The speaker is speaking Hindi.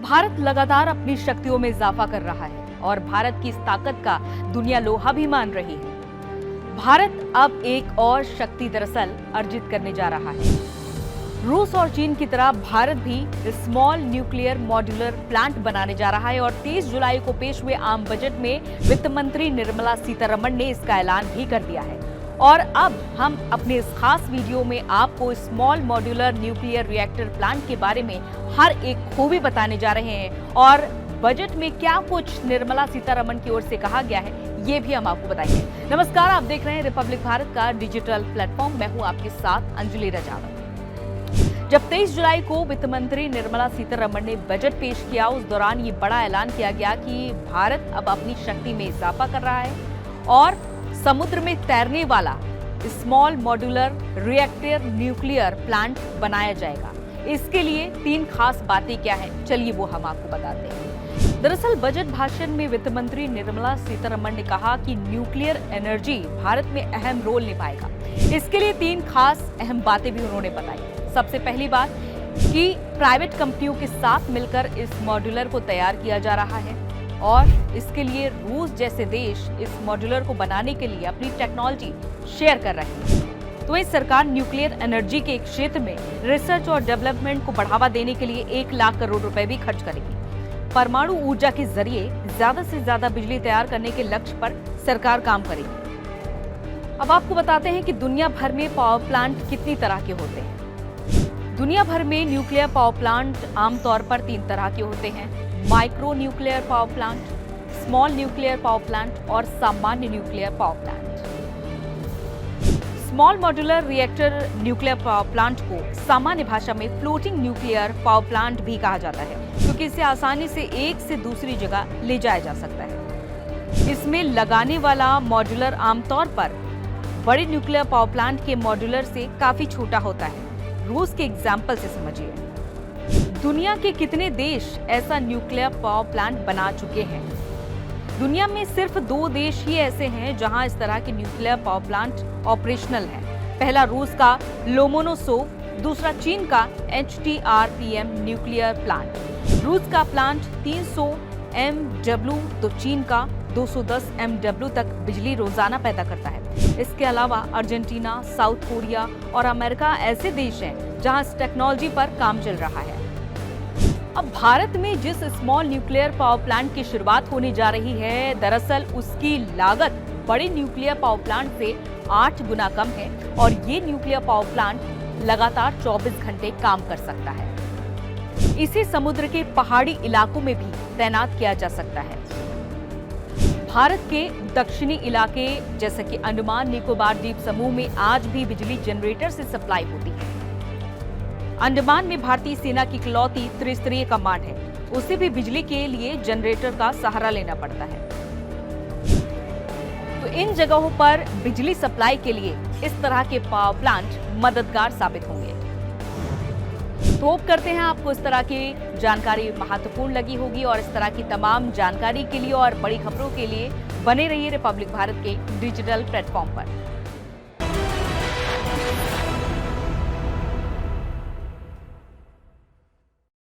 भारत लगातार अपनी शक्तियों में इजाफा कर रहा है और भारत की इस ताकत का दुनिया लोहा भी मान रही है। भारत अब एक और शक्ति दरअसल अर्जित करने जा रहा है। रूस और चीन की तरह भारत भी स्मॉल न्यूक्लियर मॉड्यूलर प्लांट बनाने जा रहा है और 23 जुलाई को पेश हुए आम बजट में वित्त मंत्री निर्मला सीतारमण ने इसका ऐलान भी कर दिया है। और अब हम अपने इस खास वीडियो में आपको small modular nuclear reactor plant के बारे में हर एक खूबी बताने जा रहे हैं और बजट में क्या कुछ निर्मला सीतारमण की ओर से कहा गया है ये भी हम आपको बताएंगे। नमस्कार, आप देख रहे हैं रिपब्लिक भारत का डिजिटल प्लेटफॉर्म। मैं हूं आपके साथ अंजलि रजावत। जब 23 जुलाई को वित्त मंत्री निर्मला सीतारमण ने बजट पेश किया, उस दौरान ये बड़ा ऐलान किया गया कि भारत अब अपनी शक्ति में इजाफा कर रहा है और समुद्र में तैरने वाला small modular reactor nuclear plant बनाया जाएगा। इसके लिए 3 खास बातें क्या हैं, चलिए वो हम आपको बताते हैं। दरअसल बजट भाषण में वित्त मंत्री निर्मला सीतारमण ने कहा कि न्यूक्लियर एनर्जी भारत में अहम रोल निभाएगा। इसके लिए 3 खास अहम बातें भी उन्होंने बताई। सबसे पहली बात कि प्राइवेट कंपनियों के साथ मिलकर इस मॉड्यूलर को तैयार किया जा रहा है और इसके लिए रूस जैसे देश इस मॉड्यूलर को बनाने के लिए अपनी टेक्नोलॉजी शेयर कर रहे हैं। तो इस सरकार न्यूक्लियर एनर्जी के क्षेत्र में रिसर्च और डेवलपमेंट को बढ़ावा देने के लिए 1 लाख करोड़ रुपए भी खर्च करेगी। परमाणु ऊर्जा के जरिए ज्यादा से ज्यादा बिजली तैयार करने के लक्ष्य पर सरकार काम करेगी। अब आपको बताते हैं कि दुनिया भर में पावर प्लांट कितनी तरह के होते हैं। दुनिया भर में न्यूक्लियर पावर प्लांट आमतौर पर 3 तरह के होते हैं: micro nuclear power plant, small nuclear power plant और सामान्य nuclear power plant. Small modular reactor nuclear power plant को सामान्य भाषा में फ्लोटिंग न्यूक्लियर पावर प्लांट भी कहा जाता है, क्योंकि इसे आसानी से एक से दूसरी जगह ले जाया जा सकता है। इसमें लगाने वाला मॉड्यूलर आमतौर पर बड़े न्यूक्लियर पावर प्लांट के मॉड्यूलर से काफी छोटा होता है। रूस के एग्जाम्पल से समझिए। दुनिया के कितने देश ऐसा न्यूक्लियर पावर प्लांट बना चुके हैं? दुनिया में सिर्फ 2 देश ही ऐसे हैं जहां इस तरह के न्यूक्लियर पावर प्लांट ऑपरेशनल हैं। पहला रूस का लोमोनोसोव, दूसरा चीन का HTRPM न्यूक्लियर प्लांट। रूस का प्लांट 300 MW तो चीन का 210 MW तक बिजली रोजाना पैदा करता है। इसके अलावा अर्जेंटीना, साउथ कोरिया और अमेरिका ऐसे देश हैं जहां इस टेक्नोलॉजी पर काम चल रहा है। अब भारत में जिस स्मॉल न्यूक्लियर पावर प्लांट की शुरुआत होने जा रही है, दरअसल उसकी लागत बड़े न्यूक्लियर पावर प्लांट से 8 गुना कम है और ये न्यूक्लियर पावर प्लांट लगातार 24 घंटे काम कर सकता है। इसे समुद्र के पहाड़ी इलाकों में भी तैनात किया जा सकता है। भारत के दक्षिणी इलाके जैसे कि अंडमान निकोबार द्वीप समूह में आज भी बिजली जनरेटर से सप्लाई होती है। अंडमान में भारतीय सेना की इकलौती त्रिस्तरीय कमांड है, उसे भी बिजली के लिए जनरेटर का सहारा लेना पड़ता है। तो इन जगहों पर बिजली सप्लाई के लिए इस तरह के पावर प्लांट मददगार साबित होंगे। तो होप करते हैं आपको इस तरह की जानकारी महत्वपूर्ण लगी होगी और इस तरह की तमाम जानकारी के लिए और बड़ी खबरों के लिए बने रहिए रिपब्लिक भारत के डिजिटल प्लेटफॉर्म पर।